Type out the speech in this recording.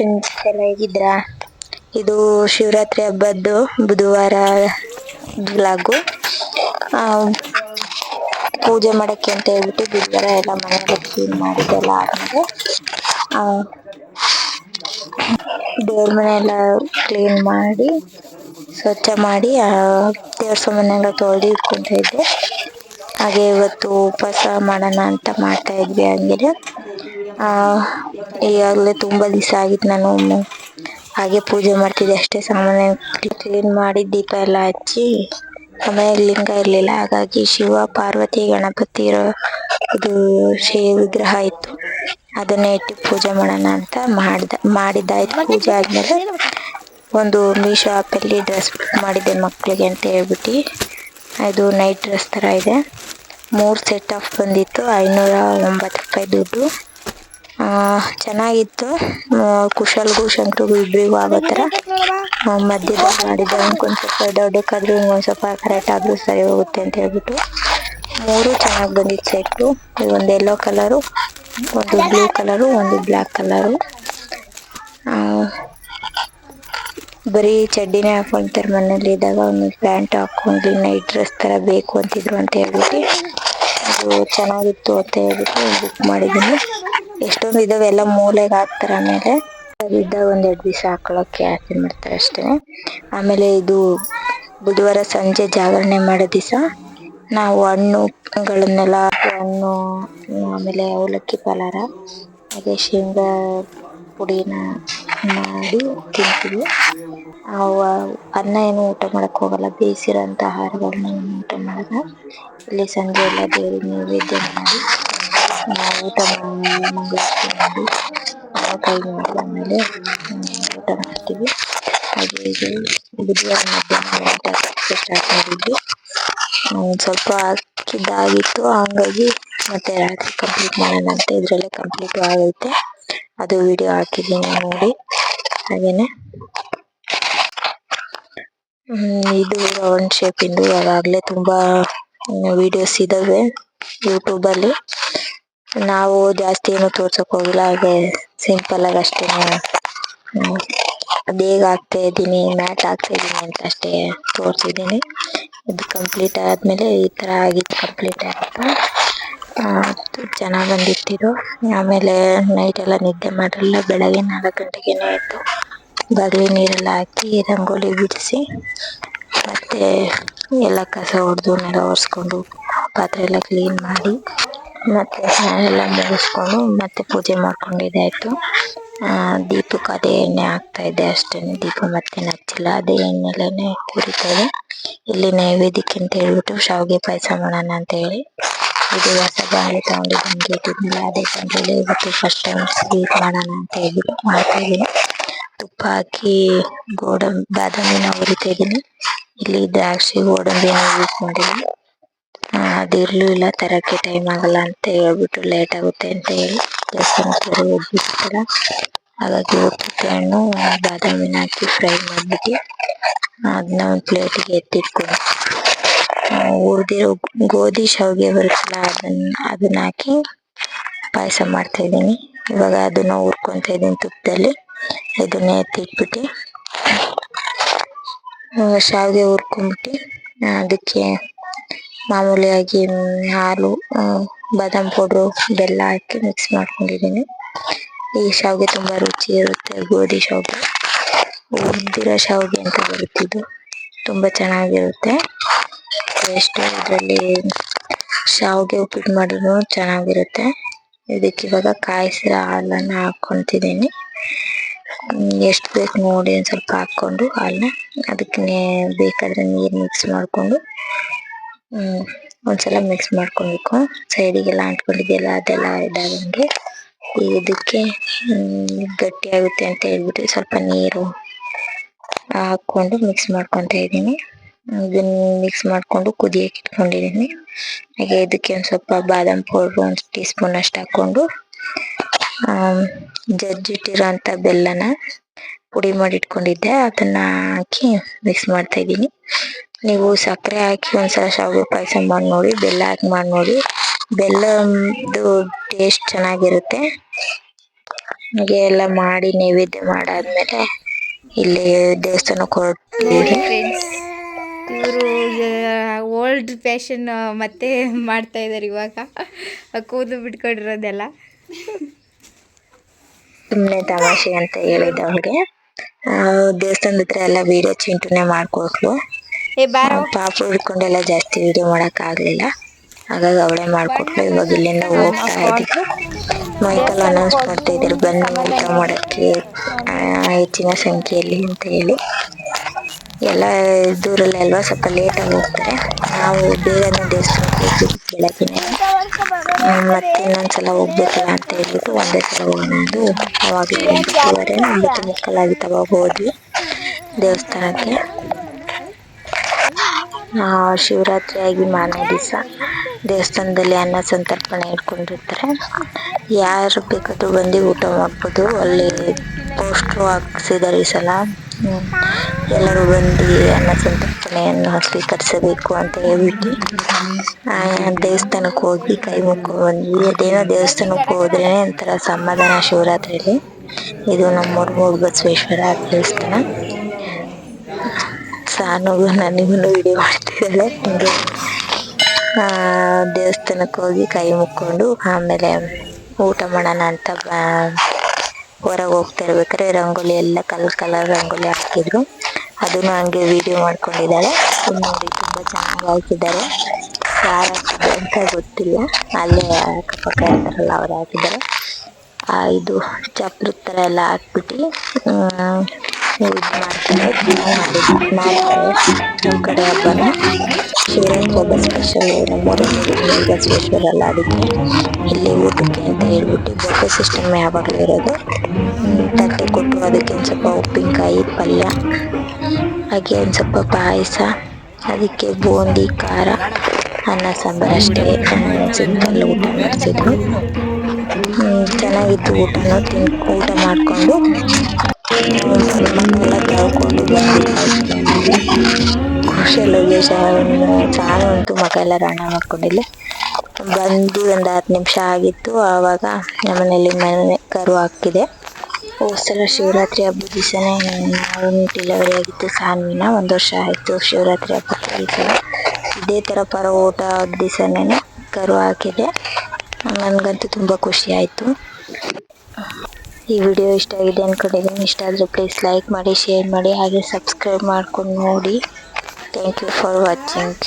Friends ಎಲ್ಲ ಹೇಗಿದ್ರಾ? ಇದು ಶಿವರಾತ್ರಿ ಹಬ್ಬದ್ದು ಬುಧವಾರ ವ್ಲಾಗು. ಪೂಜೆ ಮಾಡಕ್ಕೆ ಅಂತ ಹೇಳ್ಬಿಟ್ಟು ಬುಧವಾರ ಎಲ್ಲ ಮನೆಯೆಲ್ಲ ಕ್ಲೀನ್ ಮಾಡಿದ್ದೆಲ್ಲ ಆದ್ಮೇಲೆ ದೇವ್ರ ಮನೆ ಎಲ್ಲ ಕ್ಲೀನ್ ಮಾಡಿ ಸ್ವಚ್ಛ ಮಾಡಿ ದೇವ್ರ ಸಾಮಾನೆಲ್ಲ ತೊಳೆದು ಇಟ್ಕೊಂತ ಇದ್ದೆ. ಹಾಗೆ ಇವತ್ತು ಉಪವಾಸ ಮಾಡೋಣ ಅಂತ ಮಾಡ್ತಾ ಇದ್ವಿ. ಹಂಗೆ ಈಗಾಗಲೇ ತುಂಬಾ ದಿವಸ ಆಗಿತ್ತು ನಾನು ಹಾಗೆ ಪೂಜೆ ಮಾಡ್ತಿದ್ದೆ ಅಷ್ಟೇ. ಸಾಮಾನ್ಯ ಕ್ಲೀನ್ ಮಾಡಿ ದೀಪ ಎಲ್ಲ ಹಚ್ಚಿ ಮನೆಯಲ್ಲಿ ಲಿಂಗ ಇರ್ಲಿಲ್ಲ, ಹಾಗಾಗಿ ಶಿವ ಪಾರ್ವತಿ ಗಣಪತಿ ಇರೋ ಇದು ವಿಗ್ರಹ ಇತ್ತು, ಅದನ್ನೇ ಇಟ್ಟು ಪೂಜೆ ಮಾಡೋಣ ಅಂತ ಮಾಡಿದ್ದಾಯ್ತು. ಪೂಜೆ ಆದ್ಮೇಲೆ ಒಂದು ಮೀಶೋ ಆ್ಯಪಲ್ಲಿ ಡ್ರೆಸ್ ಬುಕ್ ಮಾಡಿದ್ದೆ ಮಕ್ಕಳಿಗೆ ಅಂತ ಹೇಳ್ಬಿಟ್ಟು. ಇದು ನೈಟ್ ಡ್ರೆಸ್ ಥರ ಇದೆ. 3 ಸೆಟ್ ಆಫ್ ಬಂದಿತ್ತು, 590 ರೂಪಾಯಿ ದುಡ್ಡು. ಚೆನ್ನಾಗಿತ್ತು. ಕುಶಲ್ಗೂ ಶಂಕರಿಗೂ ಇಬ್ಬರಿಗೂ ಆಗೋ ಥರ ಮಧ್ಯದಲ್ಲಿ ಮಾಡಿದ್ದೆ. ಒಂದು ಸ್ವಲ್ಪ ದೊಡ್ಡಕ್ಕಾದ್ರೂ ಒಂದು ಸ್ವಲ್ಪ ಕರೆಕ್ಟ್ ಆದ್ರೂ ಸರಿ ಹೋಗುತ್ತೆ ಅಂತ ಹೇಳ್ಬಿಟ್ಟು 3 ಚೆನ್ನಾಗಿ ಬಂದಿತ್ತು ಸೆಟ್ಟು. ಒಂದು ಯೆಲ್ಲೋ ಕಲರು, ಒಂದು ಬ್ಲೂ ಕಲರು, ಒಂದು ಬ್ಲ್ಯಾಕ್ ಕಲರು. ಬರೀ ಚಡ್ಡಿನೇ ಹಾಕೊಂತಾರೆ ಮನೇಲಿ ಇದ್ದಾಗ, ಒಂದು ಪ್ಯಾಂಟ್ ಹಾಕೊಂಡು ನೈಟ್ ಡ್ರೆಸ್ ಥರ ಬೇಕು ಅಂತಿದ್ರು ಅಂತ ಹೇಳ್ಬಿಟ್ಟು ಅದು ಚೆನ್ನಾಗಿತ್ತು ಅಂತ ಹೇಳ್ಬಿಟ್ಟು ಬುಕ್ ಮಾಡಿದ್ದೀನಿ. ಎಷ್ಟೊಂದು ಇದಾವೆ, ಎಲ್ಲ ಮೂಲೆಗೆ ಹಾಕ್ತಾರೆ. ಆಮೇಲೆ ಇದ್ದಾಗ 1-2 ದಿವಸ ಹಾಕೊಳ್ಳೋಕೆ ಹಾಕಿ ಮಾಡ್ತಾರೆ ಅಷ್ಟೇ. ಆಮೇಲೆ ಇದು ಬುಧವಾರ ಸಂಜೆ ಜಾಗರಣೆ ಮಾಡೋ ದಿವಸ ನಾವು ಹಣ್ಣುಗಳನ್ನೆಲ್ಲ ಹಣ್ಣು, ಆಮೇಲೆ ಅವಲಕ್ಕಿ ಫಲಾರ, ಹಾಗೆ ಶೇಂಗಾ ಪುಡಿನ ಮಾಡಿ ತಿಂತೀವಿ. ಅನ್ನ ಏನು ಊಟ ಮಾಡಕ್ ಹೋಗಲ್ಲ, ಬೇಯಿಸಿರೋಂಥ ಆಹಾರಗಳನ್ನ ಊಟ ಮಾಡೋಣ. ಇಲ್ಲಿ ಸಂಜೆ ಎಲ್ಲ ದೇವ್ರಿಗೆ ನೈವೇದ್ಯ ಮಾಡಿ ಊಟ ಮಾಡಿ ಕೈ ಮಾಡಿ ಆಮೇಲೆ ಊಟ ಮಾಡ್ತೀವಿ. ಹಾಗೆ ಇದು ಬುಧವಾರ ಮಧ್ಯಾಹ್ನ ಸ್ಟಾರ್ಟ್ ಮಾಡಿದ್ವಿ. ಸ್ವಲ್ಪ ಹಾಕಿದ್ದಾಗಿತ್ತು, ಹಂಗಾಗಿ ಮತ್ತೆ ರಾತ್ರಿ ಕಂಪ್ಲೀಟ್ ಮಾಡೋಣ ಅಂತ ಇದ್ರಲ್ಲೇ ಕಂಪ್ಲೀಟ್ ಆಗೈತೆ. ಅದು ವಿಡಿಯೋ ಹಾಕಿದ್ದೀನಿ ನೋಡಿ. ಹಾಗೇನೆ ಇದು ರೌಂಡ್ ಶೇಪ್ ಇಂದು ಅವಾಗಲೇ ತುಂಬಾ ವಿಡಿಯೋಸ್ ಇದಾವೆ ಯೂಟ್ಯೂಬಲ್ಲಿ. ನಾವು ಜಾಸ್ತಿ ಏನು ತೋರ್ಸಕ್ ಹೋಗಿಲ್ಲ, ಹಾಗೆ ಸಿಂಪಲ್ ಆಗಿ ಅಷ್ಟೇ ಬೇಗ ಹಾಕ್ತಾ ಇದ್ದೀನಿ, ಮ್ಯಾಟ್ ಹಾಕ್ತಾ ಇದ್ದೀನಿ ಅಂತ ಅಷ್ಟೇ ತೋರಿಸಿದ್ದೀನಿ. ಇದು ಕಂಪ್ಲೀಟ್ ಆದ್ಮೇಲೆ ಈ ತರ ಆಗಿದ್ದು ಕಂಪ್ಲೀಟ್ ಆಯಿತು. ಚೆನ್ನಾಗಿ ಬಂದಿತ್ತು. ಆಮೇಲೆ ನೈಟ್ ಎಲ್ಲ ನಿದ್ದೆ ಮಾಡಿರಲಿಲ್ಲ, ಬೆಳಗ್ಗೆ 4 ಗಂಟೆಗೆನೆ ಎದ್ದು ಬಾಗಿಲಿಗೆ ನೀರೆಲ್ಲ ಹಾಕಿ ರಂಗೋಲಿ ಬಿಡಿಸಿ ಮತ್ತೆ ಎಲ್ಲ ಕಸ ಹೊಡೆದು ನೆಲ ಒರೆಸ್ಕೊಂಡು ಪಾತ್ರೆ ಎಲ್ಲ ಕ್ಲೀನ್ ಮಾಡಿ ಮತ್ತೆ ಸ್ನಾನ ಮುಗಿಸ್ಕೊಂಡು ಮತ್ತೆ ಪೂಜೆ ಮಾಡ್ಕೊಂಡಿದ್ದಾಯ್ತು. ದೀಪಕ್ಕೆ ಅದೇ ಎಣ್ಣೆ ಹಾಕ್ತಾ ಇದ್ದೆ ಅಷ್ಟೇ. ದೀಪ ಮತ್ತೆ ಹಚ್ಚಿಲ್ಲ, ಅದೇ ಎಣ್ಣೆಲೇನೆ ಉರಿತಾ ಇದೆ. ಇಲ್ಲಿ ನೈವೇದ್ಯಕ್ಕೆ ಅಂತ ಹೇಳ್ಬಿಟ್ಟು ಶಾವಿಗೆ ಪಾಯಸ ಮಾಡೋಣ ಅಂತ ಹೇಳಿ ಇದು ಹೊಸ ಬಾಣಲೆ ತಗೊಂಡಿದ್ದೀನಿ, ಇಟ್ಟಿದ್ಮೇಲೆ ಅದೇ ಬಾಣಲೆಯಲ್ಲಿ ಇವತ್ತು ಫಸ್ಟ್ ಟೈಮ್ ಸ್ವೀಟ್ ಮಾಡೋಣ ಅಂತ ಹೇಳ್ಬಿಟ್ಟು ಮಾಡ್ತಾ ಇದ್ದೀನಿ. ತುಪ್ಪ ಹಾಕಿ ಬಾದಾಮಿನ ಹುರಿತಾ ಇದ್ದೀನಿ. ಇಲ್ಲಿ ದ್ರಾಕ್ಷಿ ಗೋಡಂಬಿನ ಯೂಸ್ ಮಾಡಿದ್ದೀನಿ. ಅದು ಇರ್ಲಿಲ್ಲ, ತರಕ್ಕೆ ಟೈಮ್ ಆಗಲ್ಲ ಅಂತ ಹೇಳ್ಬಿಟ್ಟು ಲೇಟ್ ಆಗುತ್ತೆ ಅಂತ ಹೇಳಿ ದೇವಸ್ಥಾನಕ್ಕೆ ಹೋಗ್ಬಿಟ್ಟಿಲ್ಲ, ಹಾಗಾಗಿ ಉಪ್ಪು ಹಣ್ಣು ಬಾದಾಮಿನ ಹಾಕಿ ಫ್ರೈ ಮಾಡ್ಬಿಟ್ಟು ಅದನ್ನ ಒಂದು ಪ್ಲೇಟಿಗೆ ಎತ್ತಿಟ್ಕೊಂಡು ಹುರಿದಿರೋ ಗೋಧಿ ಶಾವಿಗೆ ಬರುತ್ತಲ್ಲ ಅದನ್ನ ಹಾಕಿ ಪಾಯಸ ಮಾಡ್ತಾ ಇದ್ದೀನಿ. ಇವಾಗ ಅದನ್ನ ಹುರ್ಕೊಂತ ಇದ್ದೀನಿ ತುಪ್ಪದಲ್ಲಿ. ಇದನ್ನ ಎತ್ತಿಟ್ಬಿಟ್ಟು ಶಾವಿಗೆ ಹುರ್ಕೊಂಡ್ಬಿಟ್ಟು ಅದಕ್ಕೆ ಮಾಮೂಲಿಯಾಗಿ ಹಾಲು, ಬಾದಾಮ್ ಪೌಡ್ರು, ಬೆಲ್ಲ ಹಾಕಿ ಮಿಕ್ಸ್ ಮಾಡ್ಕೊಂಡಿದ್ದೀನಿ. ಈ ಶಾವಿಗೆ ತುಂಬಾ ರುಚಿ ಇರುತ್ತೆ. ಗೋಧಿ ಶಾವಿಗೆ, ಹುರಿದಿರೋ ಶಾವಿಗೆ ಅಂತ ಬರುತ್ತಿದ್ದು ತುಂಬಾ ಚೆನ್ನಾಗಿರುತ್ತೆ ಟೇಸ್ಟ್. ಇದರಲ್ಲಿ ಶಾವಿಗೆ ಉಪ್ಪಿಟ್ಟು ಮಾಡಿದ್ರು ಚೆನ್ನಾಗಿರುತ್ತೆ. ಇದಕ್ಕೆ ಇವಾಗ ಕಾಯಿಸಿರೋ ಹಾಲನ್ನ ಹಾಕೊಂತಿದ್ದೀನಿ. ಎಷ್ಟು ಬೇಕು ನೋಡಿ ಒಂದು ಸ್ವಲ್ಪ ಹಾಕ್ಕೊಂಡು ಹಾಲನ್ನ, ಅದಕ್ಕೆ ಬೇಕಾದ್ರೆ ನೀರು ಮಿಕ್ಸ್ ಮಾಡಿಕೊಂಡು ಒಂದ್ಸಲ ಮಿಕ್ಸ್ ಮಾಡ್ಕೊಬೇಕು. ಸೈಡಿಗೆಲ್ಲ ಅಂಟ್ಕೊಂಡಿದೆಯಲ್ಲ ಅದೆಲ್ಲ ಇದಾಗಂಗೆ. ಇದಕ್ಕೆ ಗಟ್ಟಿ ಆಗುತ್ತೆ ಅಂತ ಹೇಳ್ಬಿಟ್ಟು ಸ್ವಲ್ಪ ನೀರು ಹಾಕ್ಕೊಂಡು ಮಿಕ್ಸ್ ಮಾಡ್ಕೊತ ಇದ್ದೀನಿ. ಇದನ್ನ ಮಿಕ್ಸ್ ಮಾಡ್ಕೊಂಡು ಕುದಿಯಕ್ಕೆ ಇಟ್ಕೊಂಡಿದ್ದೀನಿ. ಹಾಗೆ ಇದಕ್ಕೆ ಒಂದು ಸ್ವಲ್ಪ ಬಾದಾಮ್ ಪೌಡ್ರು 1 ಟೀ ಸ್ಪೂನ್ ಅಷ್ಟು ಹಾಕ್ಕೊಂಡು ಜಜ್ಜಿಟ್ಟಿರೋಂಥ ಬೆಲ್ಲನ ಪುಡಿ ಮಾಡಿ ಇಟ್ಕೊಂಡಿದ್ದೆ ಅದನ್ನ ಹಾಕಿ ಮಿಕ್ಸ್ ಮಾಡ್ತಾ ಇದ್ದೀನಿ. ನೀವು ಸಕ್ಕರೆ ಹಾಕಿ ಒಂದ್ಸಲ ಶಾವಿಗೆ ಪಾಯಸ ಮಾಡಿ ನೋಡಿ, ಬೆಲ್ಲ ಹಾಕಿ ಮಾಡಿ ನೋಡಿ. ಬೆಲ್ಲದ್ದು ಟೇಸ್ಟ್ ಚೆನ್ನಾಗಿರುತ್ತೆ. ಹಾಗೆ ಎಲ್ಲ ಮಾಡಿ ನೈವೇದ್ಯ ಮಾಡಾದ್ಮೇಲೆ ಇಲ್ಲಿ ದೇವಸ್ಥಾನಕ್ಕೆ ನೋಡಿ ಹೊರಟಿದ್ದೀವಿ. ಫ್ರೆಂಡ್ಸ್, ಇವರು ಓಲ್ಡ್ ಫ್ಯಾಷನ್ ಮತ್ತೆ ಮಾಡ್ತಾ ಇದ್ದಾರೆ ಇವಾಗ, ಕೂದಲು ಬಿಟ್ಕೊಂಡಿರೋದೆಲ್ಲ. ಸುಮ್ಮನೆ ತಮಾಷೆ ಅಂತ ಹೇಳಿದ್ದೆ ಅವಳಿಗೆ. ದೇವಸ್ಥಾನದ ಹತ್ರ ಎಲ್ಲ ವಿಡಿಯೋ ಚಿಂಟುನೆ ಮಾಡ್ಕೊಟ್ಲು. ಏ ಬಾರೋ. ಪಾಪು ಹಿಡ್ಕೊಂಡೆಲ್ಲ ಜಾಸ್ತಿ ವಿಡಿಯೋ ಮಾಡಕ್ ಆಗ್ಲಿಲ್ಲ, ಹಾಗಾಗಿ ಅವಳೇ ಮಾಡ್ಕೊಟ್ಲು. ಇವಾಗ ಇಲ್ಲಿಂದ ಹೋಗ್ತಾ ಇದ್ದೀವಿ. ಮೈಕಲ್ ಅನೌನ್ಸ್ ಮಾಡ್ತಾ ಇದ್ದಾರೆ, ಬನ್ನಿ ಊಟ ಮಾಡಕ್ಕೆ ಹೆಚ್ಚಿನ ಸಂಖ್ಯೆಯಲ್ಲಿ ಅಂತ ಹೇಳಿ. ಎಲ್ಲ ದೂರಲ್ಲೇ ಅಲ್ವಾ, ಸ್ವಲ್ಪ ಲೇಟಾಗಿ ಹೋಗ್ತಾರೆ. ನಾವು ಬೇಗನೆ ದೇವಸ್ಥಾನಕ್ಕೆ ಹೋಗ್ಬಿಟ್ಟು ಬೆಳಗ್ಗೆನೆ ಮತ್ತೆ ಇನ್ನೊಂದ್ಸಲ ಹೋಗ್ಬೇಕಲ್ಲ ಅಂತ ಹೇಳ್ಬಿಟ್ಟು ಒಂದೇ ಸಲ ಹೋಗೋದು. ಅವಾಗಲೇ 9:30 9:45 ಆಗಿತ್ತು, ಅವಾಗ ಹೋದ್ವಿ ದೇವಸ್ಥಾನಕ್ಕೆ. ಶಿವರಾತ್ರಿ ಆಗಿ ಮಾರನೇ ದಿವಸ ದೇವಸ್ಥಾನದಲ್ಲಿ ಅನ್ನ ಸಂತರ್ಪಣೆ ಇಟ್ಕೊಂಡಿರ್ತಾರೆ. ಯಾರು ಬೇಕಾದ್ರೂ ಬಂದು ಊಟ ಮಾಡ್ಬೋದು. ಅಲ್ಲಿ ಪೋಸ್ಟ್ರು ಹಾಕ್ಸಿದ್ದಾರೆ ಈ ಸಲ. ಎಲ್ಲರೂ ಬಂದು ಅನ್ನ ಸಂತರ್ಪಣೆಯನ್ನು ಸ್ವೀಕರಿಸಬೇಕು ಅಂತ ಹೇಳ್ಬಿಟ್ಟು ದೇವಸ್ಥಾನಕ್ಕೆ ಹೋಗಿ ಕೈ ಮುಕ್ಕೊಂಡು ಬಂದ್ವಿ. ಅದೇನೋ ದೇವಸ್ಥಾನಕ್ಕೆ ಹೋದ್ರೆ ಒಂಥರ ಸಮಾಧಾನ ಶಿವರಾತ್ರಿಲಿ. ಇದು ನಮ್ಮೂರು ಮೂಡುಬಸವೇಶ್ವರ ದೇವಸ್ಥಾನ. ಸಾನುಗೂ ನನಗೂ ವಿಡಿಯೋ ಮಾಡ್ತಿದ್ದಾಳೆ. ಹಿಂಗೆ ದೇವಸ್ಥಾನಕ್ಕೆ ಹೋಗಿ ಕೈ ಮುಕ್ಕೊಂಡು ಆಮೇಲೆ ಊಟ ಮಾಡೋಣ ಅಂತ ಹೊರಗೆ ಹೋಗ್ತಾ ಇರ್ಬೇಕಾದ್ರೆ ರಂಗೋಲಿ ಎಲ್ಲ ಕಲರ್ ರಂಗೋಲಿ ಹಾಕಿದ್ರು. ಅದನ್ನು ಹಂಗೆ ವಿಡಿಯೋ ಮಾಡ್ಕೊಂಡಿದ್ದಾಳೆ. ನೋಡಿ ತುಂಬ ಚೆನ್ನಾಗಿ ಹಾಕಿದ್ದಾರೆ. ಯಾರು ಹಾಕಿದ್ದಾರೆ ಅಂತ ಗೊತ್ತಿಲ್ಲ, ಅಲ್ಲೇ ಅಕ್ಕಪಕ್ಕ ಇರ್ತಾರಲ್ಲ ಅವ್ರು ಹಾಕಿದ್ದಾರೆ. ಇದು ಚಪ್ರದ ಥರ ಎಲ್ಲ ಹಾಕ್ಬಿಟ್ಟು ಇದು ಮಾಡ್ತಾರೆ. ನಮ್ಮ ಕಡೆ ಹಬ್ಬನ ಶಿವರಾತ್ರಿ ಹಬ್ಬ ಸ್ಪೆಷಲ್ ನಮ್ಮೂರು ಬಸವೇಶ್ವರ ಅಲ್ಲ, ಅದಕ್ಕೆ ಇಲ್ಲಿ ಊಟಕ್ಕೆ ಅಂತ ಹೇಳ್ಬಿಟ್ಟು ಬೊಫೆ ಸಿಸ್ಟಮ್ ಯಾವಾಗಲೂ ಇರೋದು. ತಟ್ಟೆ ಕೊಟ್ಟು ಅದಕ್ಕೆ ಒಂದು ಸ್ವಲ್ಪ ಉಪ್ಪಿನಕಾಯಿ ಪಲ್ಯ, ಹಾಗೆ ಒಂದು ಸ್ವಲ್ಪ ಪಾಯಸ, ಅದಕ್ಕೆ ಬೂಂದಿ, ಖಾರ, ಅನ್ನ ಸಾಂಬಾರು ಅಷ್ಟೇ ಸಿಂಪಲ್ ಊಟ ಮಾಡಿಸಿದ್ರು. ಚೆನ್ನಾಗಿತ್ತು. ಊಟ ಮಾಡಿಕೊಂಡು ಮನೆಲ್ಲ ತೊಳ್ಕೊಂಡು ಬಂದ್ವಿ. ಖುಷಿಯಲ್ಲಿ ಸಾನು ಅಂತೂ ಮಗ ಎಲ್ಲ ರಣ ಮಾಡ್ಕೊಂಡಿಲ್ಲ. ಬಂದು ಒಂದು 10 ನಿಮಿಷ ಆಗಿತ್ತು, ಆವಾಗ ನಮ್ಮನೇಲಿ ಕರು ಹಾಕಿದೆ. ಸಲ ಶಿವರಾತ್ರಿ ಹಬ್ಬದ ದಿವಸನೇ ಡೆಲಿವರಿ ಆಗಿತ್ತು ಸಾನ್ವಿನ. 1 ವರ್ಷ ಆಯಿತು ಶಿವರಾತ್ರಿ ಹಬ್ಬಕ್ಕೆ. ಈ ಸಲ ಇದೇ ಥರ ಊಟ ದಿವಸನೇ ಕರು ಹಾಕಿದೆ. ನನಗಂತೂ ತುಂಬ ಖುಷಿ ಆಯಿತು. ಈ ವಿಡಿಯೋ ಇಷ್ಟ ಆಗಿದೆ ಅಂದ್ಕೊಂಡಿದ್ದೀನಿ. ಇಷ್ಟ ಆದರೆ ಪ್ಲೀಸ್ ಲೈಕ್ ಮಾಡಿ, ಶೇರ್ ಮಾಡಿ, ಹಾಗೆ ಸಬ್ಸ್ಕ್ರೈಬ್ ಮಾಡ್ಕೊಂಡು ನೋಡಿ. Thank you for watching.